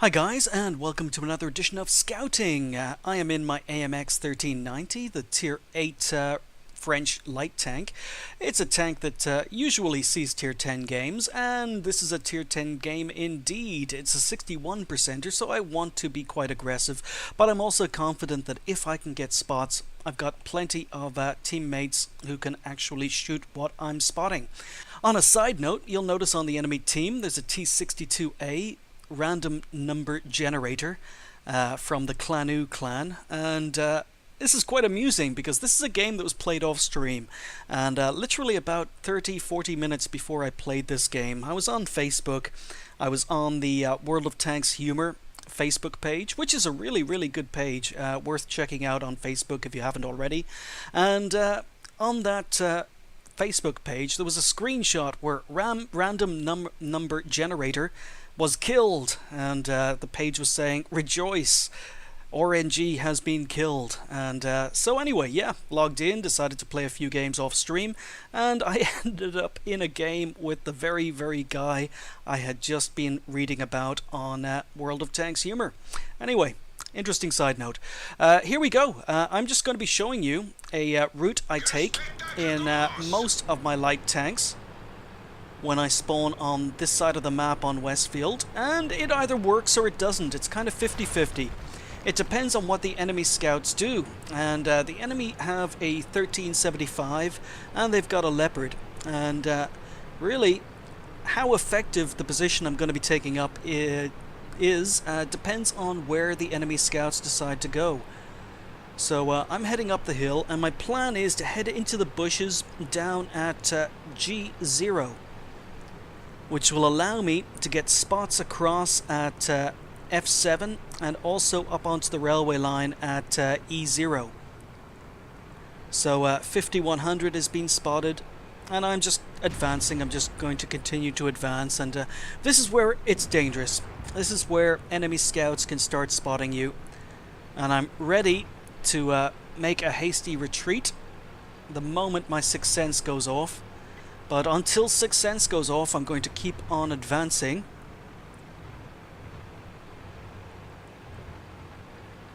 Hi guys, and welcome to another edition of Scouting. I am in my AMX 1390, the Tier 8 French light tank. It's a tank that usually sees Tier 10 games, and this is a Tier 10 game indeed. It's a 61%er, so I want to be quite aggressive, but I'm also confident that if I can get spots, I've got plenty of teammates who can actually shoot what I'm spotting. On a side note, you'll notice on the enemy team there's a T62A random number generator from the Clanu clan, and this is quite amusing because this is a game that was played off stream, and literally about 30-40 minutes before I played this game, I was on Facebook. I was on the World of Tanks Humor Facebook page, which is a really good page, worth checking out on Facebook if you haven't already. And on that Facebook page there was a screenshot where random number generator was killed, and the page was saying, "Rejoice, RNG has been killed." And so anyway, yeah, logged in, decided to play a few games off stream, and I ended up in a game with the very guy I had just been reading about on World of Tanks Humor. Anyway, interesting side note. Here we go. I'm just going to be showing you a route I take in most of my light tanks when I spawn on this side of the map on Westfield, and it either works or it doesn't. It's kind of 50-50. It depends on what the enemy scouts do, and the enemy have a 1375 and they've got a Leopard, and really how effective the position I'm going to be taking up is depends on where the enemy scouts decide to go. So I'm heading up the hill, and my plan is to head into the bushes down at G0, which will allow me to get spots across at F7 and also up onto the railway line at E0. So 5100 has been spotted, and I'm just advancing. I'm just going to continue to advance, and this is where it's dangerous. This is where enemy scouts can start spotting you, and I'm ready to make a hasty retreat the moment my sixth sense goes off. But until sixth sense goes off, I'm going to keep on advancing.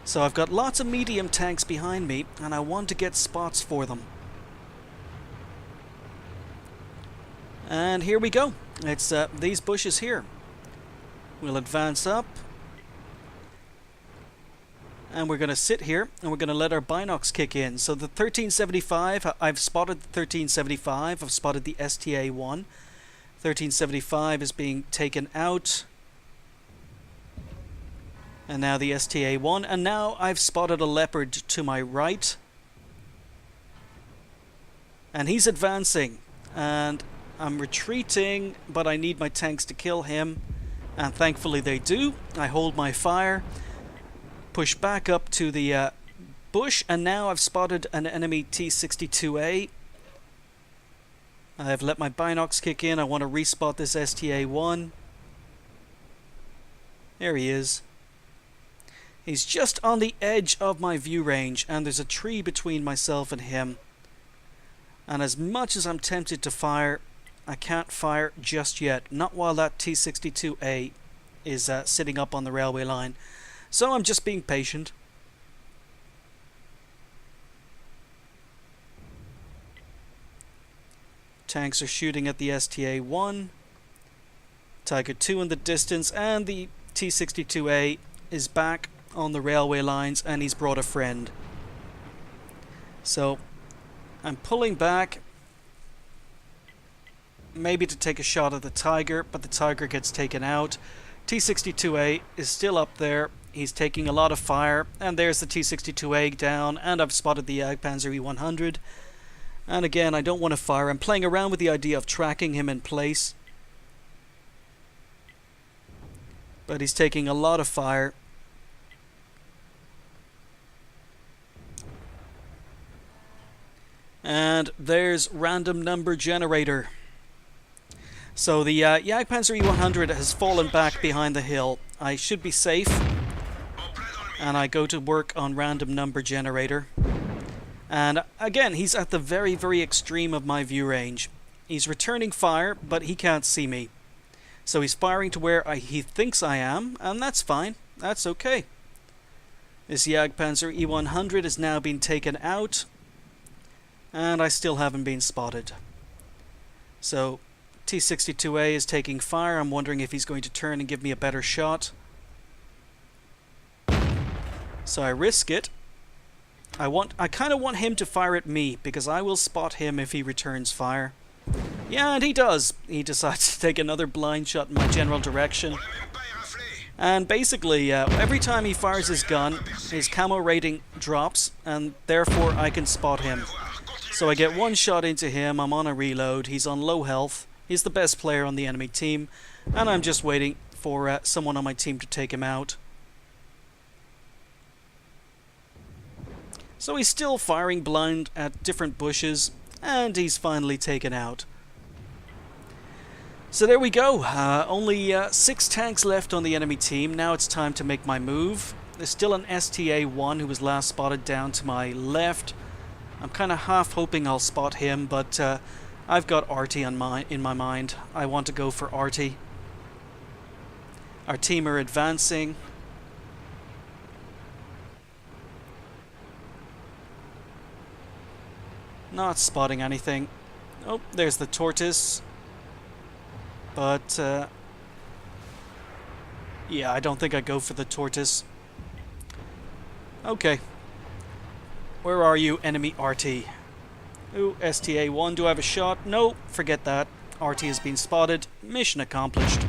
So I've got lots of medium tanks behind me, and I want to get spots for them. And here we go. It's these bushes here. We'll advance up, and we're going to sit here, and we're going to let our binocs kick in. So the 1375, I've spotted the 1375, I've spotted the STA-1. 1375 is being taken out, and now the STA-1, and now I've spotted a Leopard to my right, and he's advancing, and I'm retreating, but I need my tanks to kill him, and thankfully they do. I hold my fire, push back up to the bush, and now I've spotted an enemy T62A. I've let my binocs kick in. I want to respot this STA-1. There he is. He's just on the edge of my view range, and there's a tree between myself and him. And as much as I'm tempted to fire, I can't fire just yet. Not while that T62A is sitting up on the railway line. So I'm just being patient. Tanks are shooting at the STA-1. Tiger 2 in the distance, and the T62A is back on the railway lines, and he's brought a friend. So I'm pulling back, maybe to take a shot at the Tiger, but the Tiger gets taken out. T62A is still up there. He's taking a lot of fire, and there's the T62A down, and I've spotted the Jagdpanzer E100. And again, I don't want to fire. I'm playing around with the idea of tracking him in place, but he's taking a lot of fire. And there's random number generator. So the Jagdpanzer E100 has fallen back behind the hill. I should be safe, and I go to work on random number generator. And again, he's at the very extreme of my view range. He's returning fire, but he can't see me. So he's firing to where he thinks I am, and that's fine. That's okay. This Jagdpanzer E100 has now been taken out, and I still haven't been spotted. So T-62A is taking fire. I'm wondering if he's going to turn and give me a better shot. So I risk it. I kind of want him to fire at me, because I will spot him if he returns fire. Yeah, and he does. He decides to take another blind shot in my general direction. And basically, every time he fires his gun, his camo rating drops, and therefore I can spot him. So I get one shot into him, I'm on a reload, he's on low health, he's the best player on the enemy team, and I'm just waiting for someone on my team to take him out. So he's still firing blind at different bushes, and he's finally taken out. So there we go, only 6 tanks left on the enemy team. Now it's time to make my move. There's still an STA-1 who was last spotted down to my left. I'm kind of half hoping I'll spot him, but I've got Arty in my mind. I want to go for Arty. Our team are advancing. Not spotting anything. Oh, there's the tortoise. But, yeah, I don't think I'd go for the tortoise. Okay. Where are you, enemy RT? Ooh, STA-1, do I have a shot? No, forget that. RT has been spotted. Mission accomplished.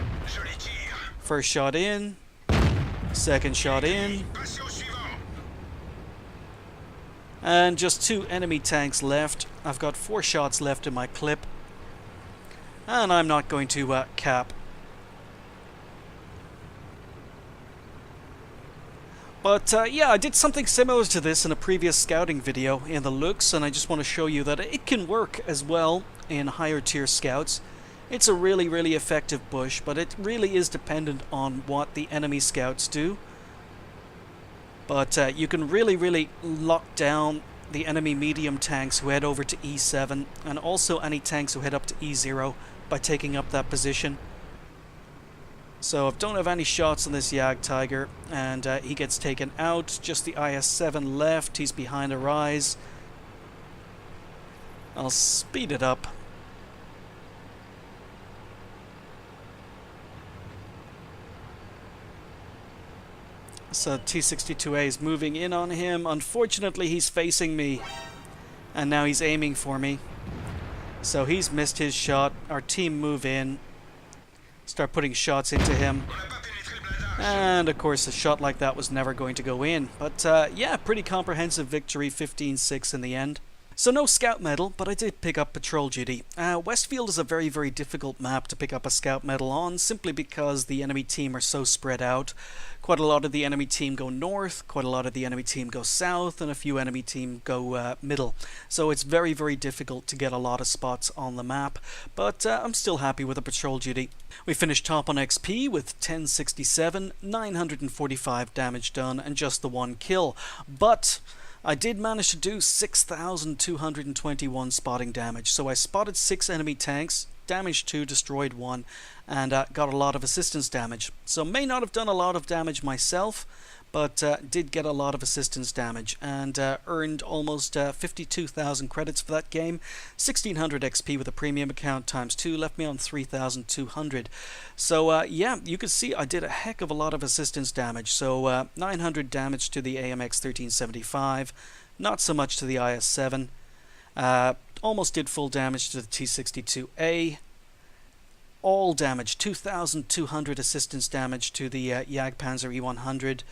First shot in. Second shot in. And just 2 enemy tanks left. I've got 4 shots left in my clip. And I'm not going to cap. But yeah, I did something similar to this in a previous scouting video in the looks, and I just want to show you that it can work as well in higher tier scouts. It's a really, really effective bush, but it really is dependent on what the enemy scouts do. But you can really, really lock down the enemy medium tanks who head over to E7, and also any tanks who head up to E0 by taking up that position. So I don't have any shots on this Jagdtiger, and he gets taken out. Just the IS-7 left. He's behind a rise. I'll speed it up. So T-62A is moving in on him. Unfortunately, he's facing me, and now he's aiming for me. So he's missed his shot. Our team move in, start putting shots into him. And of course a shot like that was never going to go in. But yeah, pretty comprehensive victory, 15-6 in the end. So no scout medal, but I did pick up patrol duty. Westfield is a very, very difficult map to pick up a scout medal on, simply because the enemy team are so spread out. Quite a lot of the enemy team go north, quite a lot of the enemy team go south, and a few enemy team go middle. So it's very, very difficult to get a lot of spots on the map, but I'm still happy with the patrol duty. We finished top on XP with 1067, 945 damage done, and just the 1 kill. But I did manage to do 6,221 spotting damage. So I spotted 6 enemy tanks, damaged 2, destroyed 1, and got a lot of assistance damage. So may not have done a lot of damage myself, but did get a lot of assistance damage, and earned almost 52,000 credits for that game. 1,600 XP with a premium account times 2 left me on 3,200. So yeah, you can see I did a heck of a lot of assistance damage. So 900 damage to the AMX 1375, not so much to the IS-7. Almost did full damage to the T-62A. All damage, 2,200 assistance damage to the Jagdpanzer E100.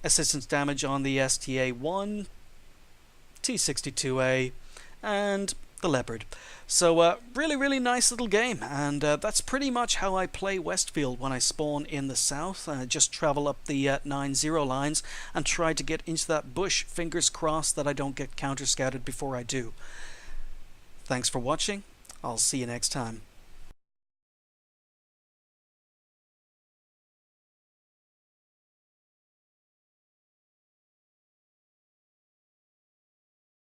Assistance damage on the STA-1, T-62A, and the Leopard. So really, really nice little game, and that's pretty much how I play Westfield when I spawn in the south. Just travel up the 9-0 lines and try to get into that bush. Fingers crossed that I don't get counter-scouted before I do. Thanks for watching. I'll see you next time.